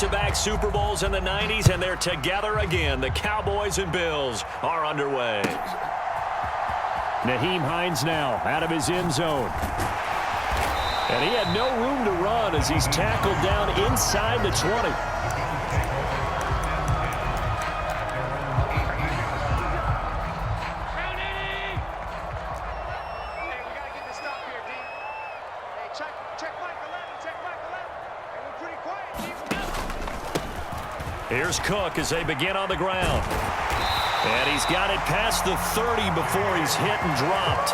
back-to-back Super Bowls in the 90s, and they're together again. The Cowboys and Bills are underway. Nyheim Hines now out of his end zone. And he had no room to run as he's tackled down inside the 20. Here's Cook as they begin on the ground. And he's got it past the 30 before he's hit and dropped.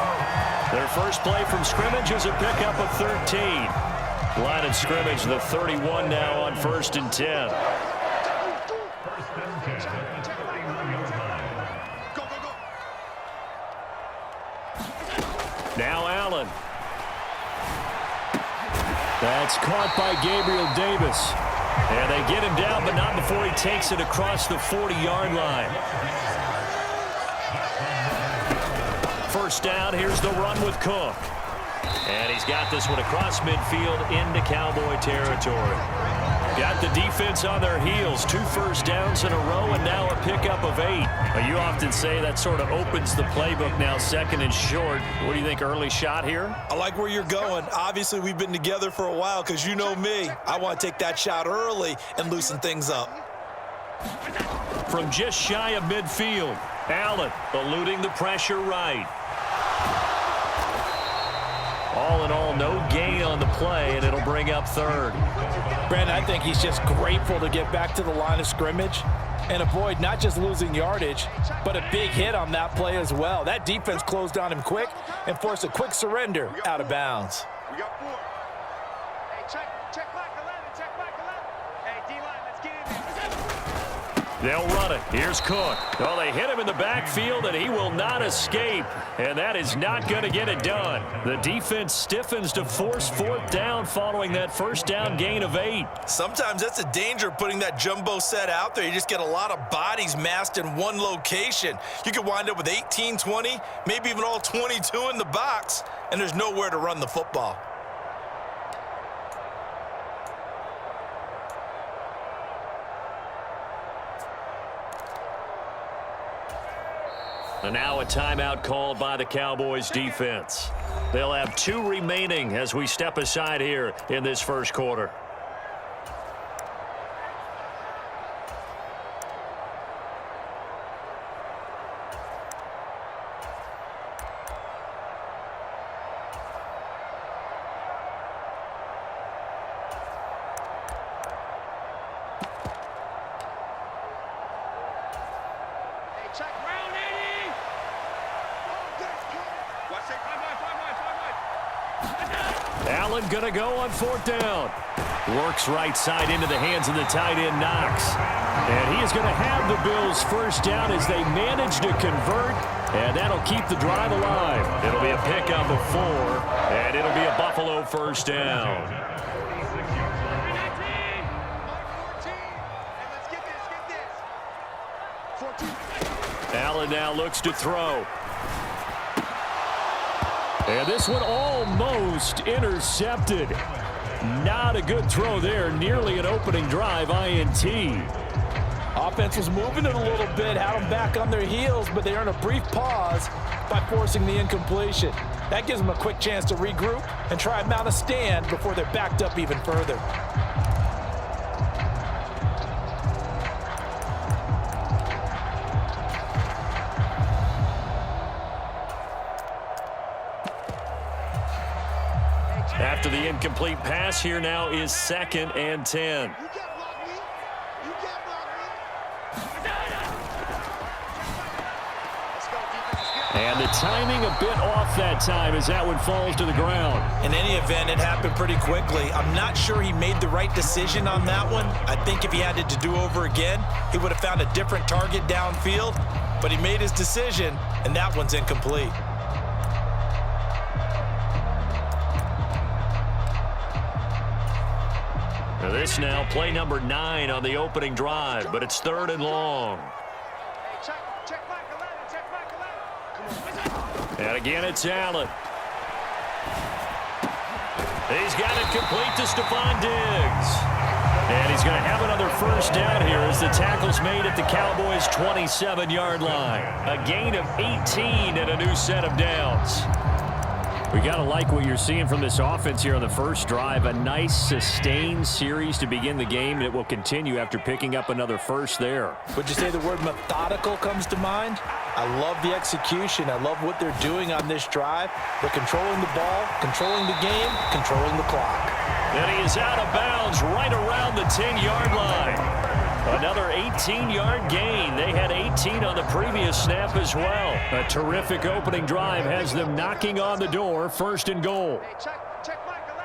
Their first play from scrimmage is a pickup of 13. Line of scrimmage, the 31 now on 1st and 10. Now Allen. That's caught by Gabriel Davis. And they get him down, but not before he takes it across the 40-yard line. First down, here's the run with Cook. And he's got this one across midfield into Cowboy territory. Got the defense on their heels. 2 first downs in a row, and now a pickup of 8. You often say that sort of opens the playbook now, 2nd and short. What do you think, early shot here? I like where you're going. Obviously, we've been together for a while because you know me. I want to take that shot early and loosen things up. From just shy of midfield, Allen eluding the pressure right. All in all, no gain on the play, and it'll bring up 3rd. Brandon, I think he's just grateful to get back to the line of scrimmage and avoid not just losing yardage, but a big hit on that play as well. That defense closed on him quick and forced a quick surrender out of bounds. We got 4. Hey, check back 11, check back 11. Hey, D-line, let's get in there. They'll run it. Here's Cook. Oh, they hit him in the backfield, and he will not escape. And that is not going to get it done. The defense stiffens to force 4th down following that first down gain of 8. Sometimes that's a danger putting that jumbo set out there. You just get a lot of bodies massed in one location. You could wind up with 18, 20, maybe even all 22 in the box, and there's nowhere to run the football. And now a timeout called by the Cowboys defense. They'll have 2 remaining as we step aside here in this first quarter. Allen gonna go on 4th down. Works right side into the hands of the tight end, Knox. And he is going to have the Bills' first down as they manage to convert, and that'll keep the drive alive. It'll be a pickup of 4, and it'll be a Buffalo first down. Allen now looks to throw. And this one almost intercepted. Not a good throw there. Nearly an opening drive INT. Offense was moving it a little bit, had them back on their heels, but they earned a brief pause by forcing the incompletion. That gives them a quick chance to regroup and try and mount a stand before they're backed up even further. After the incomplete pass, here now is 2nd and 10. And the timing a bit off that time as that one falls to the ground. In any event, it happened pretty quickly. I'm not sure he made the right decision on that one. I think if he had it to do over again, he would have found a different target downfield. But he made his decision, and that one's incomplete. Now this now play number 9 on the opening drive, but it's 3rd and long. Check back 11, check back 11. And again, it's Allen. He's got it complete to Stephon Diggs. And he's going to have another first down here as the tackle's made at the Cowboys' 27-yard line. A gain of 18 and a new set of downs. We got to like what you're seeing from this offense here on the first drive. A nice, sustained series to begin the game, and it will continue after picking up another first there. Would you say the word methodical comes to mind? I love the execution. I love what they're doing on this drive. They're controlling the ball, controlling the game, controlling the clock. And he is out of bounds right around the 10-yard line. Another 18-yard gain. They had 18 on the previous snap as well. A terrific opening drive has them knocking on the door. First and goal. Hey, check Michael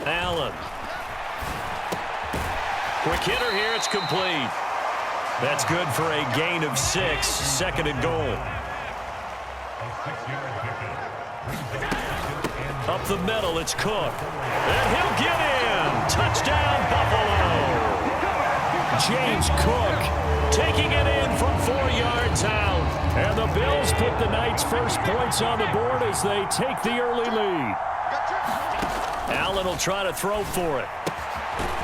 Allen. Allen. Quick hitter here. It's complete. That's good for a gain of 6. Second and goal. Up the middle, it's Cook. And he'll get in. Touchdown, Buffalo. James Cook taking it in from 4 yards out. And the Bills put the Knights' first points on the board as they take the early lead. Allen will try to throw for it.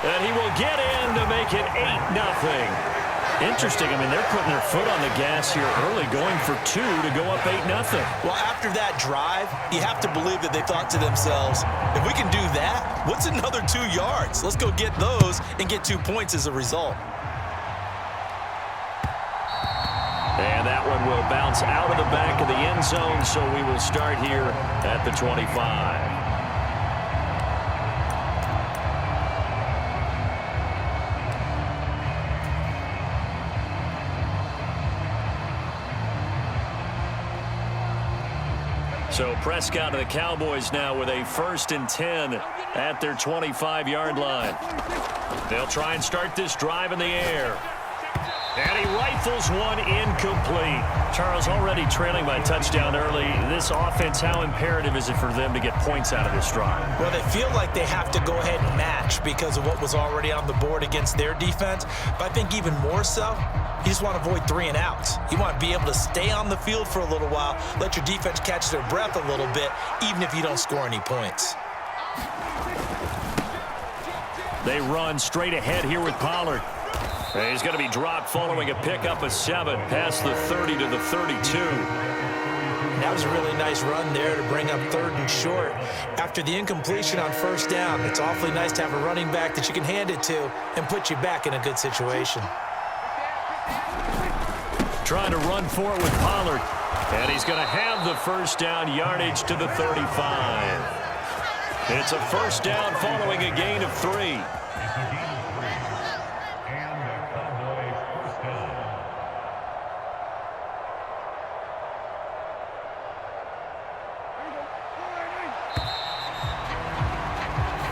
And he will get in to make it 8-0. Interesting. I mean, they're putting their foot on the gas here early, going for 2 to go up 8-0. Well, after that drive, you have to believe that they thought to themselves, if we can do that, what's another 2 yards? Let's go get those and get 2 points as a result. And that one will bounce out of the back of the end zone, so we will start here at the 25. So Prescott and the Cowboys now with a 1st and 10 at their 25-yard line. They'll try and start this drive in the air. And he rifles one incomplete. Charles, already trailing by touchdown early. This offense, how imperative is it for them to get points out of this drive? Well, they feel like they have to go ahead and match because of what was already on the board against their defense. But I think even more so, you just want to avoid 3 and outs. You want to be able to stay on the field for a little while, let your defense catch their breath a little bit, even if you don't score any points. They run straight ahead here with Pollard. And he's going to be dropped following a pickup of 7 past the 30 to the 32. That was a really nice run there to bring up 3rd and short. After the incompletion on 1st down, it's awfully nice to have a running back that you can hand it to and put you back in a good situation. Trying to run for it with Pollard. And he's going to have the first down, yardage to the 35. It's a first down following a gain of 3.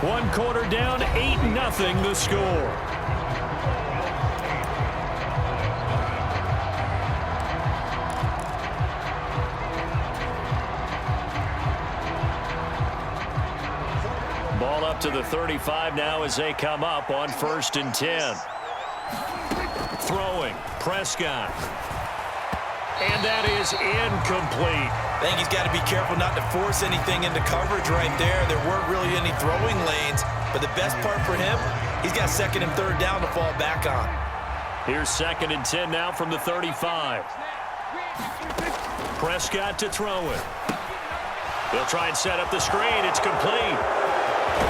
One quarter down, 8-0 the score. Ball up to the 35 now as they come up on 1st and 10. Throwing, Prescott. And that is incomplete. I think he's got to be careful not to force anything into coverage right there. There weren't really any throwing lanes, but the best part for him, he's got 2nd and 3rd down to fall back on. Here's 2nd and 10 now from the 35. Prescott to throw it. They'll try and set up the screen. It's complete.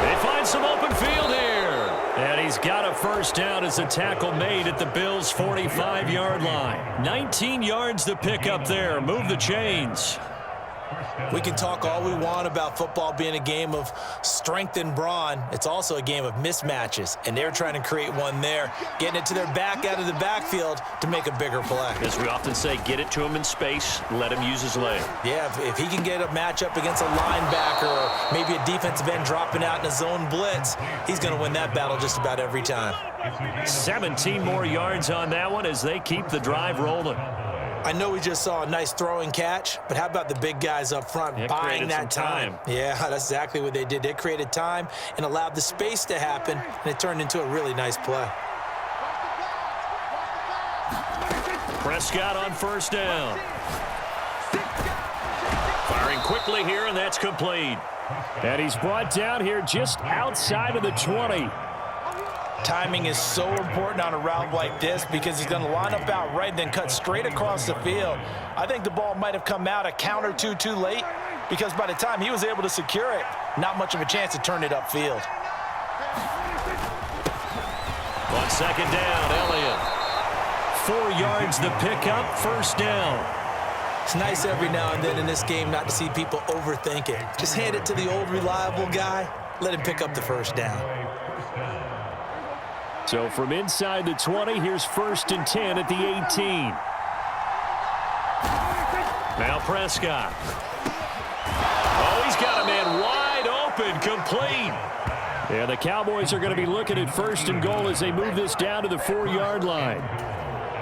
They find some open field here. And he's got a first down as a tackle made at the Bills' 45-yard line. 19 yards to pick up there. Move the chains. We can talk all we want about football being a game of strength and brawn. It's also a game of mismatches, and they're trying to create one there, getting it to their back out of the backfield to make a bigger play. As we often say, get it to him in space, let him use his leg. Yeah, if he can get a matchup against a linebacker or maybe a defensive end dropping out in a zone blitz, he's going to win that battle just about every time. 17 more yards on that one as they keep the drive rolling. I know we just saw a nice throwing catch, but how about the big guys up front buying that time? Yeah, that's exactly what they did. They created time and allowed the space to happen, and it turned into a really nice play. Prescott on first down. Firing quickly here, and that's complete. And he's brought down here just outside of the 20. Timing is so important on a route like this because he's going to line up out right and then cut straight across the field. I think the ball might have come out a count or two too late because by the time he was able to secure it, not much of a chance to turn it upfield. On second down, Elliott. 4 yards the pickup, first down. It's nice every now and then in this game not to see people overthink it. Just hand it to the old reliable guy, let him pick up the first down. So from inside the 20, here's 1st and 10 at the 18. Now Prescott. Oh, he's got a man wide open, complete. And the Cowboys are going to be looking at 1st and goal as they move this down to the 4-yard line.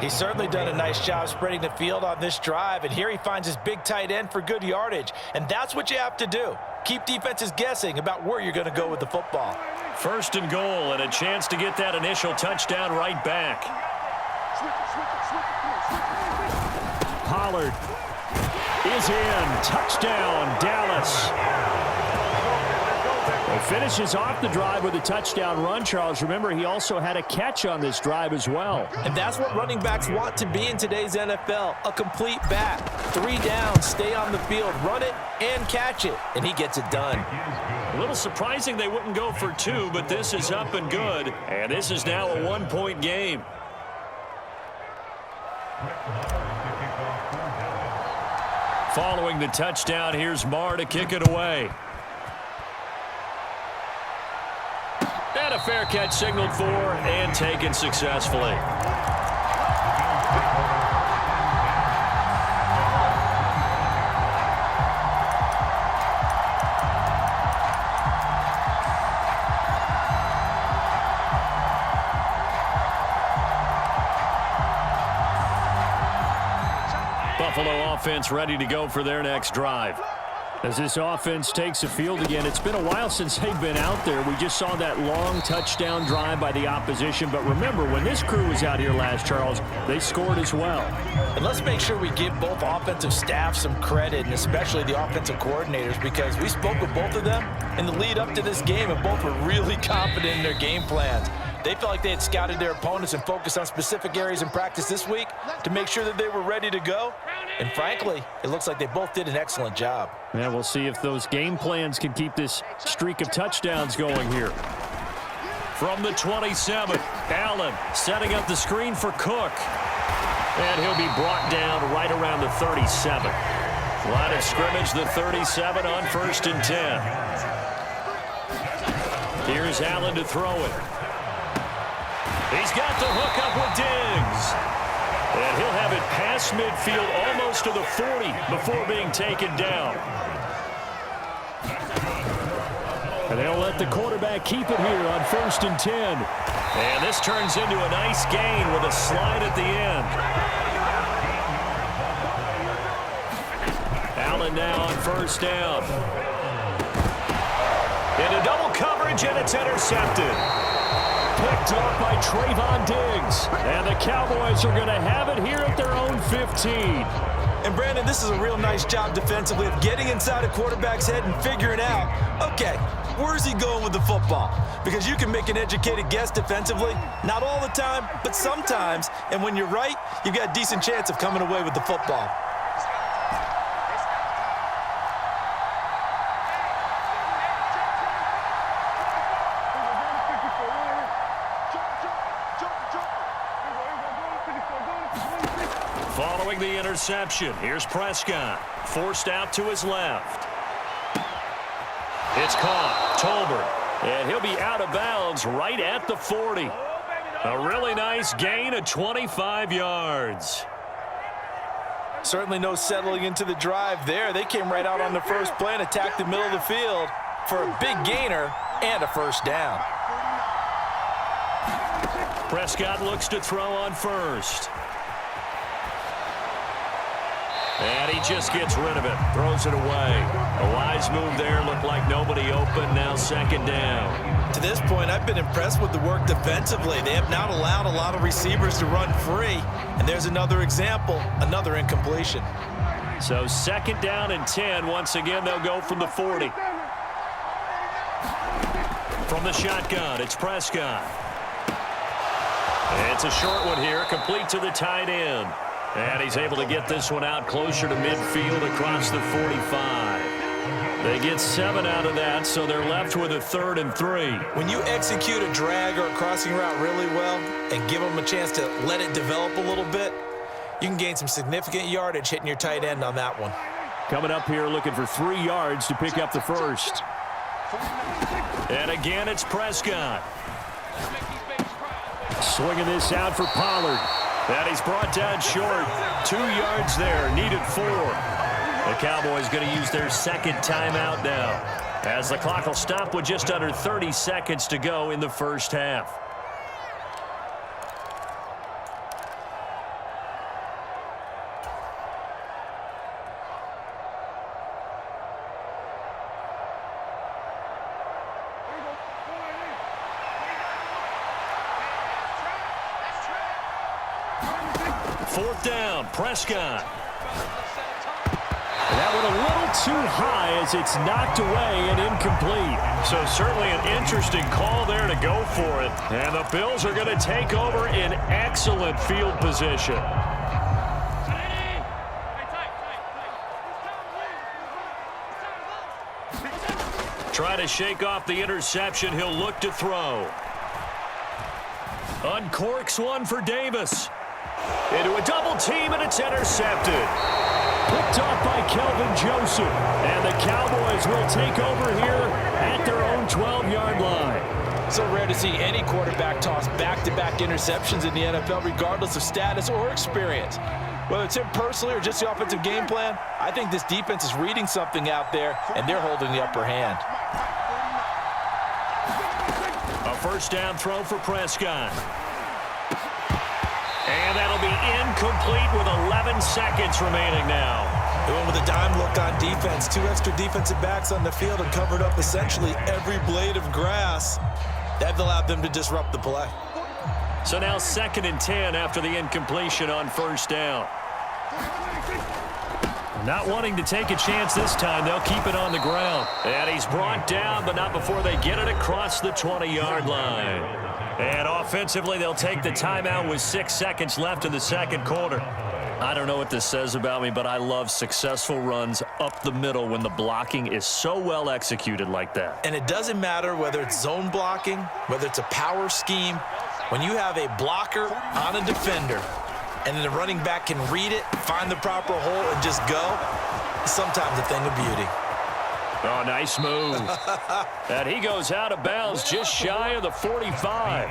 He's certainly done a nice job spreading the field on this drive, and here he finds his big tight end for good yardage. And that's what you have to do. Keep defenses guessing about where you're going to go with the football. 1st and goal and a chance to get that initial touchdown right back. Pollard is in. Touchdown, Dallas. Well, finishes off the drive with a touchdown run, Charles. Remember, he also had a catch on this drive as well. And that's what running backs want to be in today's NFL, a complete back. 3 downs, stay on the field, run it, and catch it, and he gets it done. A little surprising they wouldn't go for 2, but this is up and good. And this is now a 1-point game. Following the touchdown, here's Marr to kick it away. And a fair catch signaled for and taken successfully. Buffalo offense ready to go for their next drive. As this offense takes the field again, it's been a while since they've been out there. We just saw that long touchdown drive by the opposition. But remember, when this crew was out here last, Charles, they scored as well. And let's make sure we give both offensive staff some credit, and especially the offensive coordinators, because we spoke with both of them in the lead up to this game, and both were really confident in their game plans. They felt like they had scouted their opponents and focused on specific areas in practice this week to make sure that they were ready to go. And frankly, it looks like they both did an excellent job. Yeah, we'll see if those game plans can keep this streak of touchdowns going here. From the 27, Allen setting up the screen for Cook. And he'll be brought down right around the 37. Line of scrimmage, the 37 on 1st and 10. Here's Allen to throw it. He's got the hook up with Diggs. And he'll have it past midfield almost to the 40 before being taken down. And they'll let the quarterback keep it here on 1st and 10. And this turns into a nice gain with a slide at the end. Allen now on 1st down. Into double coverage, and it's intercepted. Picked up by Trayvon Diggs. And the Cowboys are going to have it here at their own 15. And Brandon, this is a real nice job defensively of getting inside a quarterback's head and figuring out, okay, where's he going with the football? Because you can make an educated guess defensively, not all the time, but sometimes. And when you're right, you've got a decent chance of coming away with the football. Following the interception, here's Prescott. Forced out to his left. It's caught. Tolbert. And he'll be out of bounds right at the 40. A really nice gain of 25 yards. Certainly no settling into the drive there. They came right out on the first play and attacked the middle of the field for a big gainer and a 1st down. Prescott looks to throw on 1st. And he just gets rid of it. Throws it away. A wise move there. Looked like nobody open. Now 2nd down. To this point, I've been impressed with the work defensively. They have not allowed a lot of receivers to run free. And there's another example, another incompletion. So 2nd down and 10. Once again, they'll go from the 40. From the shotgun, it's Prescott. It's a short one here, complete to the tight end. And he's able to get this one out closer to midfield across the 45. They get 7 out of that, so they're left with a 3rd and 3. When you execute a drag or a crossing route really well and give them a chance to let it develop a little bit, you can gain some significant yardage hitting your tight end on that one. Coming up here looking for 3 yards to pick up the first. And again, it's Prescott. Swinging this out for Pollard. And he's brought down short. 2 yards there, needed 4. The Cowboys going to use their second timeout now, as the clock will stop with just under 30 seconds to go in the first half. Fourth down, Prescott. That one a little too high as it's knocked away and incomplete. So certainly an interesting call there to go for it. And the Bills are going to take over in excellent field position. Try to shake off the interception. He'll look to throw. Uncorks one for Davis. Into a double team, and it's intercepted. Picked off by Kelvin Joseph. And the Cowboys will take over here at their own 12-yard line. So rare to see any quarterback toss back-to-back interceptions in the NFL, regardless of status or experience. Whether it's him personally or just the offensive game plan, I think this defense is reading something out there, and they're holding the upper hand. A first down throw for Prescott. And that'll be incomplete with 11 seconds remaining now. They went with a dime look on defense. 2 extra defensive backs on the field and covered up essentially every blade of grass. That allowed them to disrupt the play. So now 2nd and 10 after the incompletion on first down. Not wanting to take a chance this time, they'll keep it on the ground. And he's brought down, but not before they get it across the 20-yard line. And offensively, they'll take the timeout with 6 seconds left in the second quarter. I don't know what this says about me, but I love successful runs up the middle when the blocking is so well executed like that. And it doesn't matter whether it's zone blocking, whether it's a power scheme. When you have a blocker on a defender and then the running back can read it, find the proper hole, and just go, it's sometimes a thing of beauty. Oh, nice move. And he goes out of bounds just shy of the 45.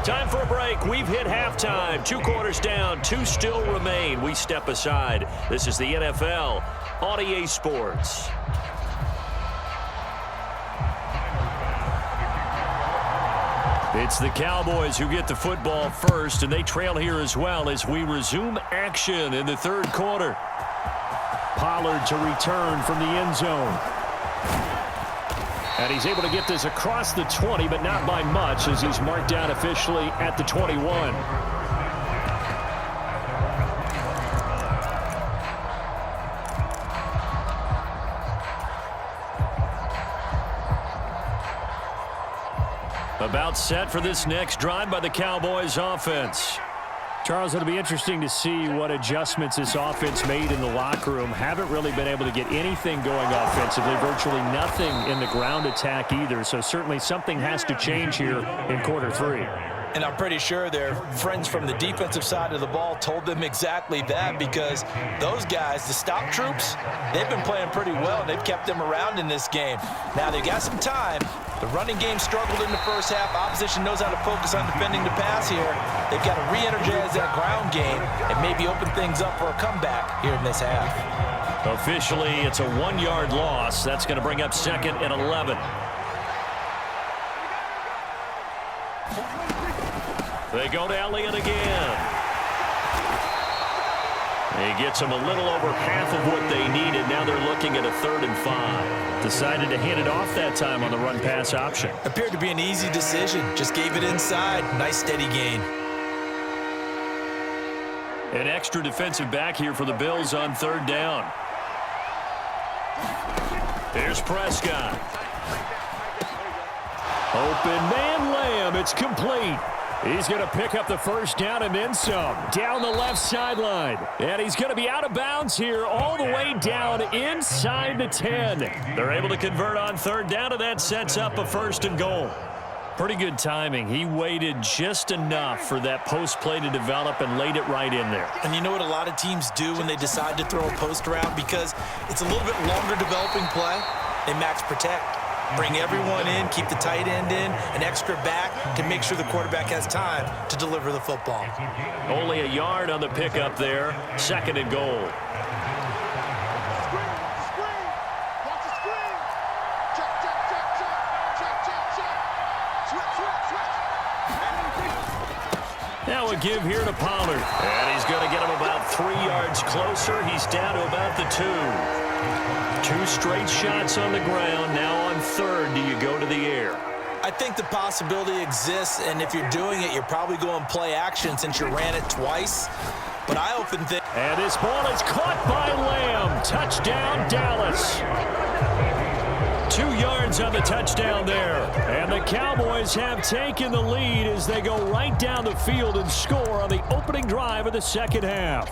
Time for a break. We've hit halftime. 2 quarters down, 2 still remain. We step aside. This is the NFL on EA Sports. It's the Cowboys who get the football first, and they trail here as well as we resume action in the third quarter. Pollard to return from the end zone. And he's able to get this across the 20, but not by much, as he's marked down officially at the 21. About set for this next drive by the Cowboys offense. Charles, it'll be interesting to see what adjustments this offense made in the locker room. Haven't really been able to get anything going offensively, virtually nothing in the ground attack either. So certainly something has to change here in quarter 3. And I'm pretty sure their friends from the defensive side of the ball told them exactly that, because those guys, the stop troops, they've been playing pretty well, and they've kept them around in this game. Now, they've got some time. The running game struggled in the first half. Opposition knows how to focus on defending the pass here. They've got to re-energize that ground game and maybe open things up for a comeback here in this half. Officially, it's a 1-yard loss. That's going to bring up 2nd and 11. They go to Elliott again. He gets them a little over half of what they needed. Now they're looking at a 3rd and 5. Decided to hand it off that time on the run-pass option. Appeared to be an easy decision. Just gave it inside. Nice steady gain. An extra defensive back here for the Bills on 3rd down. Here's Prescott. Open man Lamb. It's complete. He's going to pick up the first down and then some. Down the left sideline. And he's going to be out of bounds here all the way down inside the 10. They're able to convert on third down, and that sets up a first and goal. Pretty good timing. He waited just enough for that post play to develop and laid it right in there. And you know what a lot of teams do when they decide to throw a post route? Because it's a little bit longer developing play, they max protect. Bring everyone in, keep the tight end in, an extra back to make sure the quarterback has time to deliver the football. Only a yard on the pickup there. Second and goal. Now a give here to Pollard. And he's going to get him about 3 yards closer. He's down to about the 2. 2 straight shots on the ground. Now on third, do you go to the air? I think the possibility exists, and if you're doing it, you're probably going play action since you ran it twice. But I often think... And this ball is caught by Lamb. Touchdown, Dallas. 2 yards on the touchdown there. And the Cowboys have taken the lead as they go right down the field and score on the opening drive of the second half.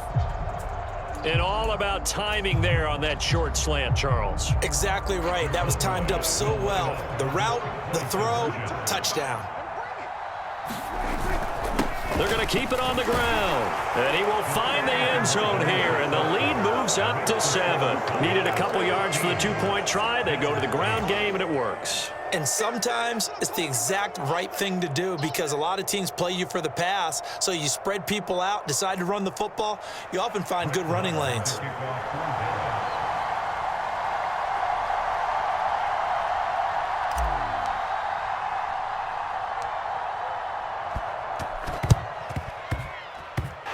And all about timing there on that short slant, Charles. Exactly right. That was timed up so well. The route, the throw, touchdown. They're going to keep it on the ground. And he will find the end zone here. And the lead moves up to 7. Needed a couple yards for the 2-point try. They go to the ground game, and it works. And sometimes it's the exact right thing to do because a lot of teams play you for the pass. So you spread people out, decide to run the football. You often find good running lanes.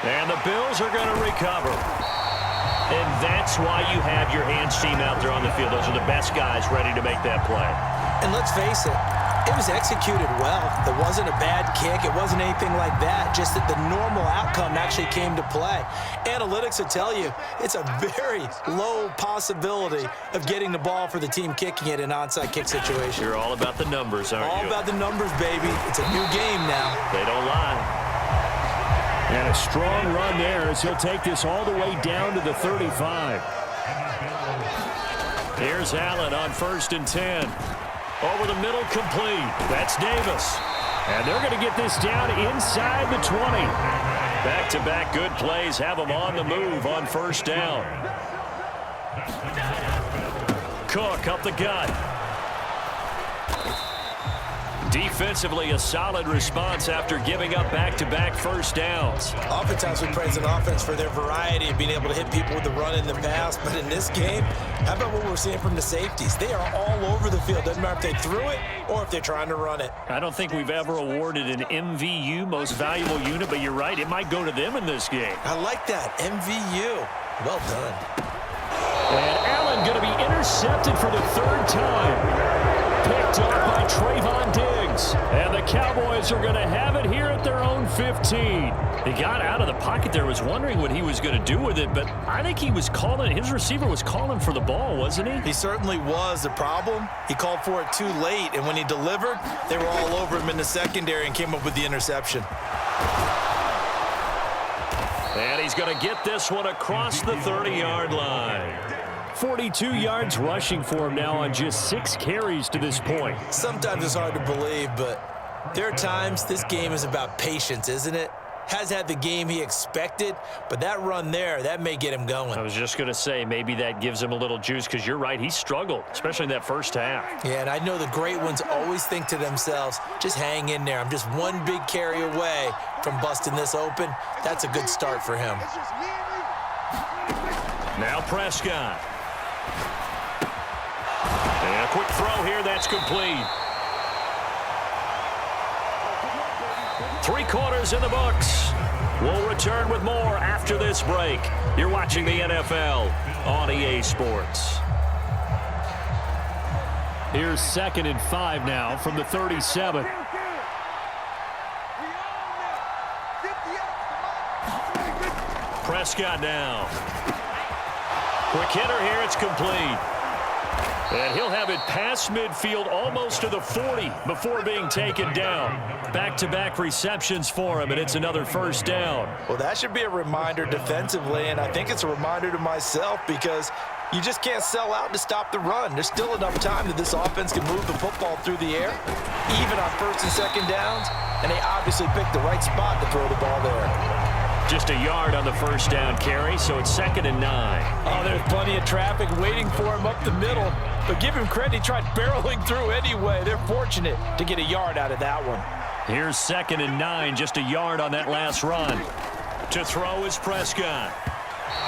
And the Bills are going to recover. And that's why you have your hands team out there on the field. Those are the best guys ready to make that play. And let's face it, it was executed well. It wasn't a bad kick. It wasn't anything like that. Just that the normal outcome actually came to play. Analytics will tell you it's a very low possibility of getting the ball for the team kicking it in an onside kick situation. You're all about the numbers, aren't you? All about the numbers, baby. It's a new game now. They don't lie. And a strong run there as he'll take this all the way down to the 35. Here's Allen on 1st and 10. Over the middle, complete. That's Davis. And they're going to get this down inside the 20. Back-to-back good plays have them on the move on first down. Cook up the gut. Defensively, a solid response after giving up back-to-back first downs. Oftentimes we praise an offense for their variety of being able to hit people with the run and the pass. But in this game, how about what we're seeing from the safeties? They are all over the field. Doesn't matter if they threw it or if they're trying to run it. I don't think we've ever awarded an MVU, most valuable unit, but you're right. It might go to them in this game. I like that. MVU. Well done. And Allen going to be intercepted for the 3rd time. Picked up by Trayvon Diggs. And the Cowboys are going to have it here at their own 15. He got out of the pocket there, was wondering what he was going to do with it, but I think he was calling, his receiver was calling for the ball, wasn't he? He certainly was. The problem, he called for it too late, and when he delivered, they were all over him in the secondary and came up with the interception. And he's going to get this one across the 30-yard line. 42 yards rushing for him now on just 6 carries to this point. Sometimes it's hard to believe, but there are times this game is about patience, isn't it? Has had the game he expected, but that run there, that may get him going. I was just going to say, maybe that gives him a little juice because you're right, he struggled, especially in that first half. Yeah, and I know the great ones always think to themselves, just hang in there. I'm just one big carry away from busting this open. That's a good start for him. Now Prescott. And a quick throw here, that's complete. 3 quarters in the books. We'll return with more after this break. You're watching the NFL on EA Sports. Here's 2nd and 5 now from the 37. Prescott now. Quick hitter here, it's complete. And he'll have it past midfield almost to the 40 before being taken down. Back-to-back receptions for him, and it's another first down. Well, that should be a reminder defensively, and I think it's a reminder to myself because you just can't sell out to stop the run. There's still enough time that this offense can move the football through the air, even on first and second downs, and they obviously picked the right spot to throw the ball there. Just a yard on the first down carry, so it's 2nd and 9. Oh, there's plenty of traffic waiting for him up the middle. But give him credit, he tried barreling through anyway. They're fortunate to get a yard out of that one. Here's 2nd and 9, just a yard on that last run. To throw is Prescott.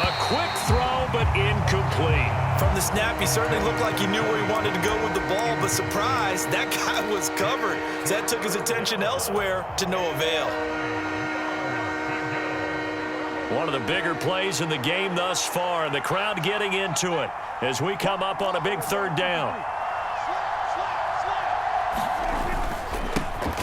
A quick throw, but incomplete. From the snap, he certainly looked like he knew where he wanted to go with the ball, but surprise, that guy was covered. That took his attention elsewhere to no avail. One of the bigger plays in the game thus far, and the crowd getting into it as we come up on a big 3rd down.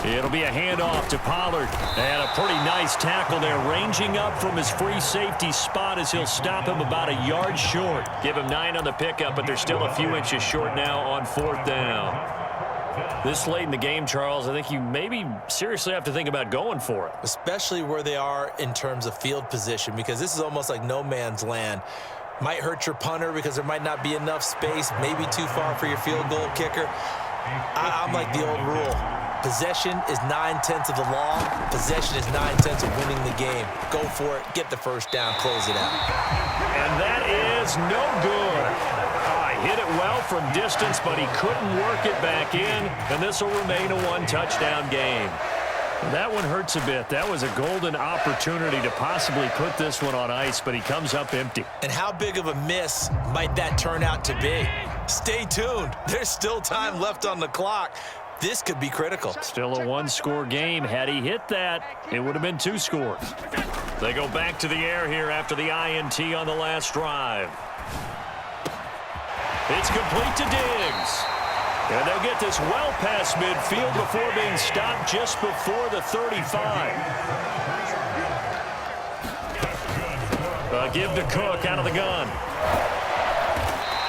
It'll be a handoff to Pollard, and a pretty nice tackle there, ranging up from his free safety spot as he'll stop him about a yard short. Give him 9 on the pickup, but they're still a few inches short now on 4th down. This late in the game, Charles, I think you maybe seriously have to think about going for it. Especially where they are in terms of field position, because this is almost like no man's land. Might hurt your punter because there might not be enough space, maybe too far for your field goal kicker. I'm like the old rule. Possession is 9/10 of the law. Possession is 9/10 of winning the game. Go for it, get the first down, close it out. And that is no good. Hit it well from distance, but he couldn't work it back in, and this will remain a 1-touchdown game. That one hurts a bit. That was a golden opportunity to possibly put this one on ice, but he comes up empty. And how big of a miss might that turn out to be? Stay tuned. There's still time left on the clock. This could be critical. Still a 1-score game. Had he hit that, it would have been 2 scores. They go back to the air here after the INT on the last drive. It's complete to Diggs. And they'll get this well past midfield before being stopped just before the 35. A give to Cook out of the gun.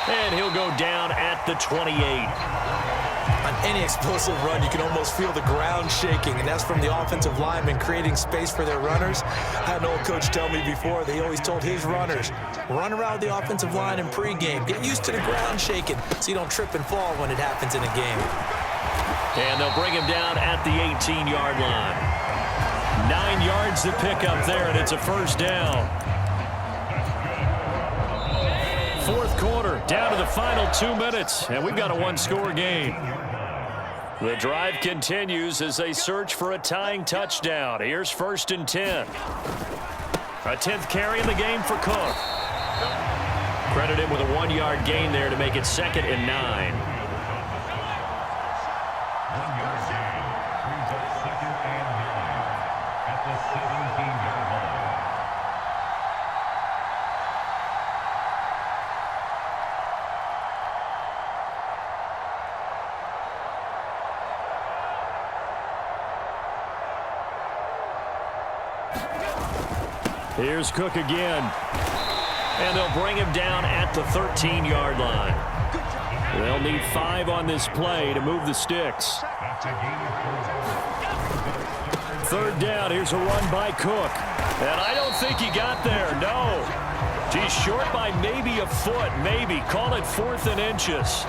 And he'll go down at the 28. On any explosive run, you can almost feel the ground shaking, and that's from the offensive linemen creating space for their runners. I had an old coach tell me before, they always told his runners, run around the offensive line in pregame. Get used to the ground shaking so you don't trip and fall when it happens in a game. And they'll bring him down at the 18-yard line. 9 yards to pick up there, and it's a first down. 4th quarter, down to the final 2 minutes, and we've got a 1-score game. The drive continues as they search for a tying touchdown. Here's 1st and 10. A 10th carry in the game for Cook. Credit him with a 1-yard gain there to make it 2nd and 9. Here's Cook again. And they'll bring him down at the 13-yard line. They'll need 5 on this play to move the sticks. 3rd down. Here's a run by Cook. And I don't think he got there. No. He's short by maybe a foot. Maybe. Call it 4th and inches.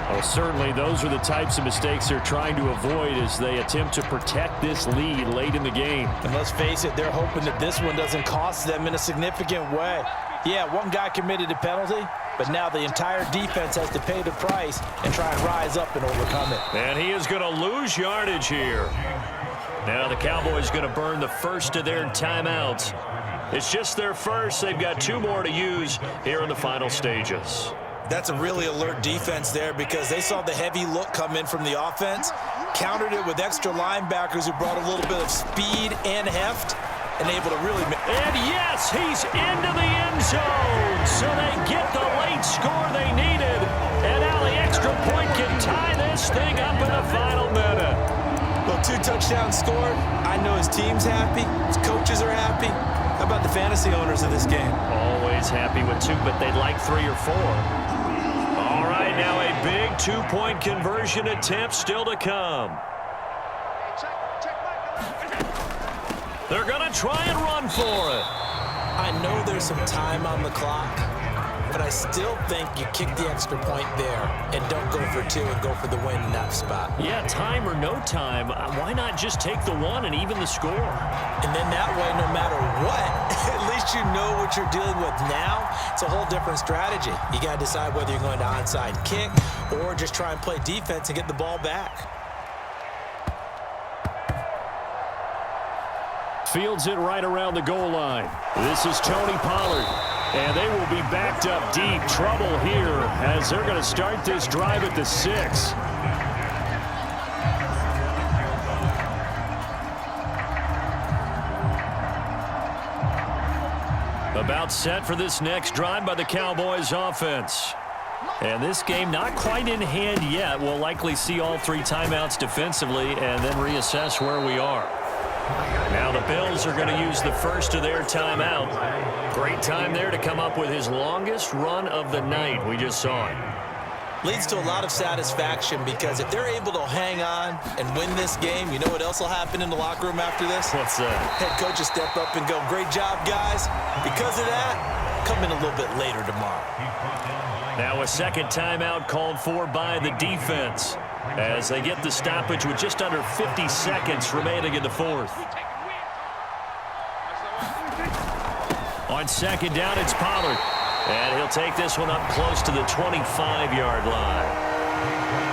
Well, certainly those are the types of mistakes they're trying to avoid as they attempt to protect this lead late in the game. And let's face it, they're hoping that this one doesn't cost them in a significant way. Yeah, one guy committed a penalty, but now the entire defense has to pay the price and try and rise up and overcome it. And he is going to lose yardage here. Now the Cowboys going to burn the first of their timeouts. It's just their first. They've got 2 more to use here in the final stages. That's a really alert defense there because they saw the heavy look come in from the offense, countered it with extra linebackers who brought a little bit of speed and heft, and able to really... And yes, he's into the end zone, so they get the late score they needed, and now the extra point can tie this thing up in the final minute. Well, 2 touchdowns scored. I know his team's happy. His coaches are happy. How about the fantasy owners of this game? Always happy with 2, but they'd like 3 or 4. All right, Right now, a big two-point conversion attempt still to come. They're going to try and run for it. I know there's some time on the clock, but I still think you kick the extra point there and don't go for two and go for the win in that spot. Yeah, time or no time, why not just take the one and even the score? And then that way, no matter what, at least you know what you're dealing with now. It's a whole different strategy. You got to decide whether you're going to onside kick or just try and play defense and get the ball back. Fields it right around the goal line. This is Tony Pollard. And they will be backed up deep. Trouble here as they're going to start this drive at the 6. About set for this next drive by the Cowboys offense. And this game not quite in hand yet. We'll likely see all 3 timeouts defensively and then reassess where we are. Now the Bills are going to use the first of their timeout. Great time there to come up with his longest run of the night. We just saw it. Leads to a lot of satisfaction because if they're able to hang on and win this game, you know what else will happen in the locker room after this? What's that? Head coach will step up and go, great job, guys. Because of that, come in a little bit later tomorrow. Now a second timeout called for by the defense as they get the stoppage with just under 50 seconds remaining in the fourth. On second down, it's Pollard. And he'll take this one up close to the 25-yard line.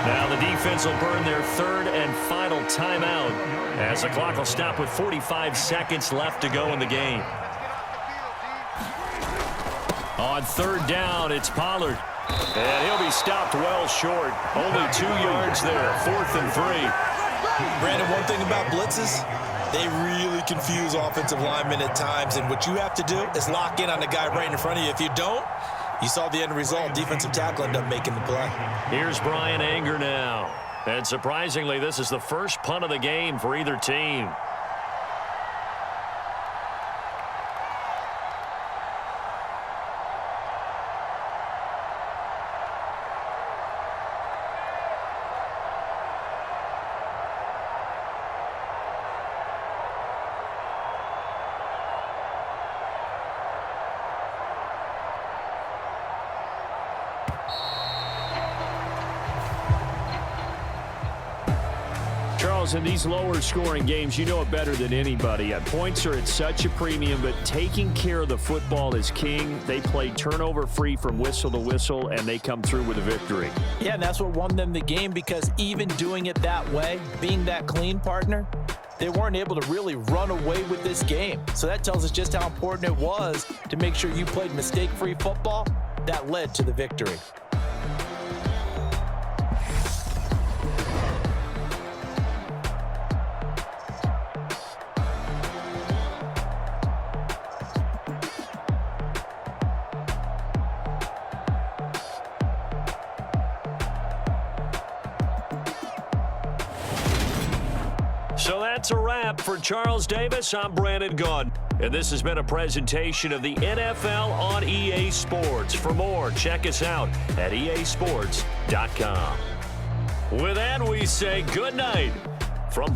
Now the defense will burn their third and final timeout as the clock will stop with 45 seconds left to go in the game. On third down, it's Pollard. And he'll be stopped well short. Only 2 yards there, 4th and 3. Brandon, one thing about blitzes, they really confuse offensive linemen at times, and what you have to do is lock in on the guy right in front of you. If you don't, you saw the end result. Defensive tackle ended up making the play. Here's Brian Anger now. And surprisingly, this is the first punt of the game for either team. In these lower scoring games, you know it better than anybody. Points are at such a premium, but taking care of the football is king. They play turnover free from whistle to whistle, and they come through with a victory. Yeah, and that's what won them the game, because even doing it that way, being that clean partner, they weren't able to really run away with this game. So that tells us just how important it was to make sure you played mistake-free football. That led to the victory. So that's a wrap for Charles Davis. I'm Brandon Gaudin, and this has been a presentation of the NFL on EA Sports. For more, check us out at easports.com. With that, we say good night from